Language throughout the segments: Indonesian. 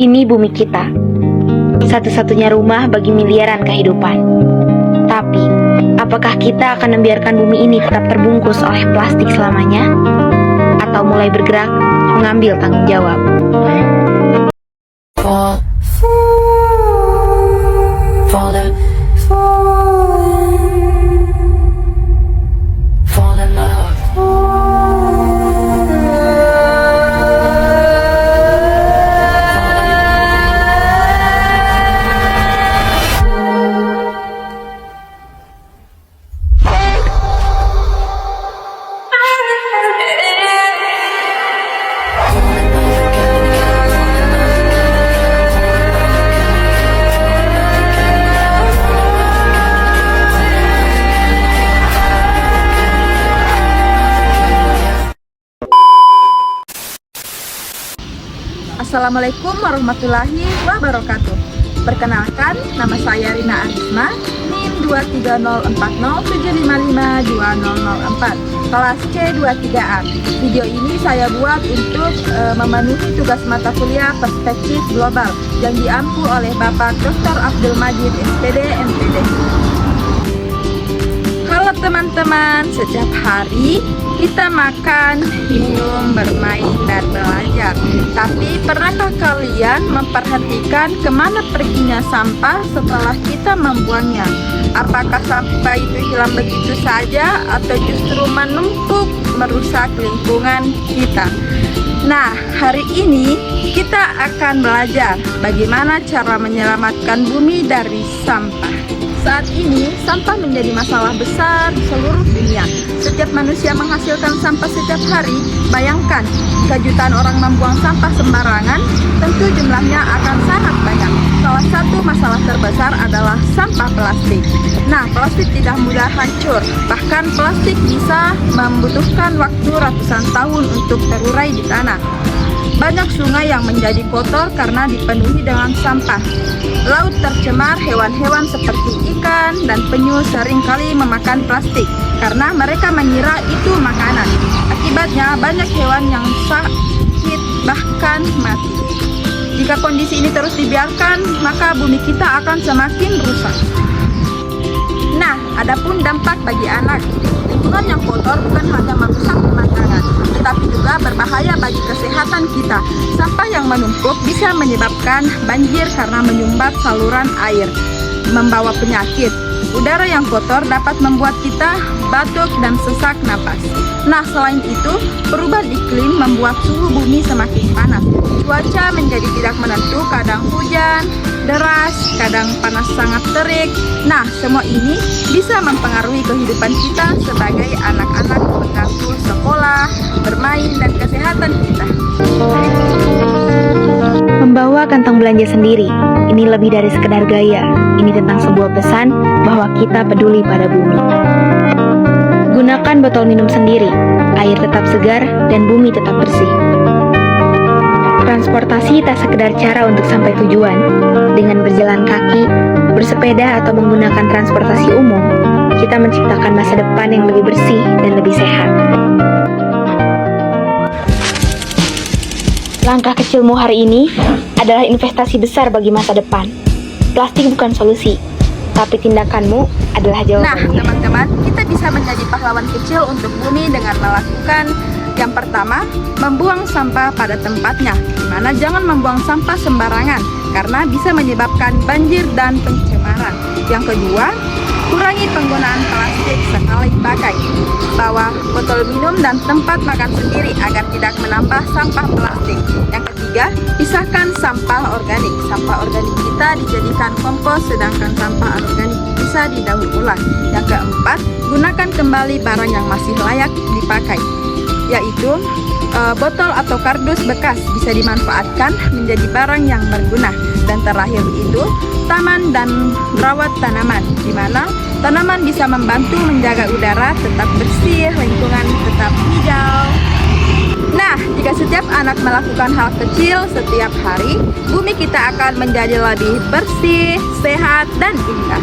Ini bumi kita, satu-satunya rumah bagi miliaran kehidupan. Tapi, apakah kita akan membiarkan bumi ini tetap terbungkus oleh plastik selamanya? Atau mulai bergerak mengambil tanggung jawab? Assalamualaikum warahmatullahi wabarakatuh. Perkenalkan, nama saya Rina Arisma, NIM 2304075520004, kelas C23A. Video ini saya buat untuk memenuhi tugas mata kuliah Perspektif Global yang diampu oleh Bapak Dr. Abdul Majid, SPD, MPD. Halo teman-teman, setiap hari kita makan, minum, bermain, dan belajar. Tapi pernahkah kalian memperhatikan kemana perginya sampah setelah kita membuangnya? Apakah sampah itu hilang begitu saja atau justru menumpuk merusak lingkungan kita? Nah, hari ini kita akan belajar bagaimana cara menyelamatkan bumi dari sampah. Saat ini, sampah menjadi masalah besar di seluruh dunia. Setiap manusia menghasilkan sampah setiap hari. Bayangkan, jika jutaan orang membuang sampah sembarangan, tentu jumlahnya akan sangat banyak. Salah satu masalah terbesar adalah sampah plastik. Nah, plastik tidak mudah hancur. Bahkan plastik bisa membutuhkan waktu ratusan tahun untuk terurai di tanah. Banyak sungai yang menjadi kotor karena dipenuhi dengan sampah. Laut tercemar, hewan-hewan seperti ikan dan penyu seringkali memakan plastik karena mereka mengira itu makanan. Akibatnya banyak hewan yang sakit bahkan mati. Jika kondisi ini terus dibiarkan, maka bumi kita akan semakin rusak. Nah, adapun dampak bagi anak. Lingkungan yang kotor bukan hanya merusak pemandangan, tetapi juga berbahaya bagi kesehatan kita. Sampah yang menumpuk bisa menyebabkan banjir karena menyumbat saluran air, membawa penyakit. Udara yang kotor dapat membuat kita batuk dan sesak napas. Nah, selain itu, perubahan iklim membuat suhu bumi semakin panas. Cuaca menjadi tidak menentu, kadang hujan deras, kadang panas sangat terik. Nah, semua ini bisa mempengaruhi kehidupan kita sebagai anak-anak, mengganggu sekolah, bermain, dan kesehatan kita. Membawa kantong belanja sendiri, ini lebih dari sekedar gaya. Ini tentang sebuah pesan bahwa kita peduli pada bumi. Gunakan botol minum sendiri, air tetap segar dan bumi tetap bersih. Transportasi tak sekedar cara untuk sampai tujuan. Dengan berjalan kaki, bersepeda atau menggunakan transportasi umum, kita menciptakan masa depan yang lebih bersih dan lebih sehat. Langkah kecilmu hari ini adalah investasi besar bagi masa depan. Plastik bukan solusi, tapi tindakanmu adalah jawabannya. Nah, teman-teman, kita bisa menjadi pahlawan kecil untuk bumi dengan melakukan yang pertama, membuang sampah pada tempatnya, di mana jangan membuang sampah sembarangan karena bisa menyebabkan banjir dan pencemaran. Yang kedua, kurangi penggunaan plastik sekali pakai. Bawa botol minum dan tempat makan sendiri agar tidak menambah sampah plastik. Yang ketiga, pisahkan sampah organik. Sampah organik kita dijadikan kompos, sedangkan sampah anorganik bisa didaur ulang. Yang keempat, gunakan kembali barang yang masih layak dipakai, yaitu botol atau kardus bekas bisa dimanfaatkan menjadi barang yang berguna. Dan terakhir itu, taman dan merawat tanaman, di mana tanaman bisa membantu menjaga udara tetap bersih, lingkungan tetap hijau. Nah, jika setiap anak melakukan hal kecil setiap hari, bumi kita akan menjadi lebih bersih, sehat, dan indah.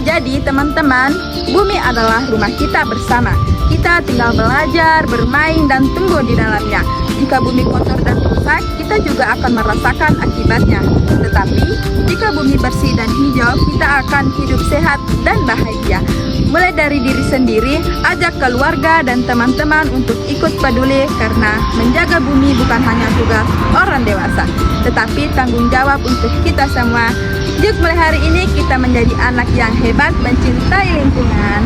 Jadi teman-teman, bumi adalah rumah kita bersama. Kita tinggal belajar, bermain, dan tumbuh di dalamnya. Jika bumi kotor dan rusak, kita juga akan merasakan akibatnya. Tetapi, jika bumi bersih dan hijau, kita akan hidup sehat dan bahagia. Mulai dari diri sendiri, ajak keluarga dan teman-teman untuk ikut peduli karena menjaga bumi bukan hanya tugas orang dewasa, tetapi tanggung jawab untuk kita semua. Yuk mulai hari ini kita menjadi anak yang hebat mencintai lingkungan.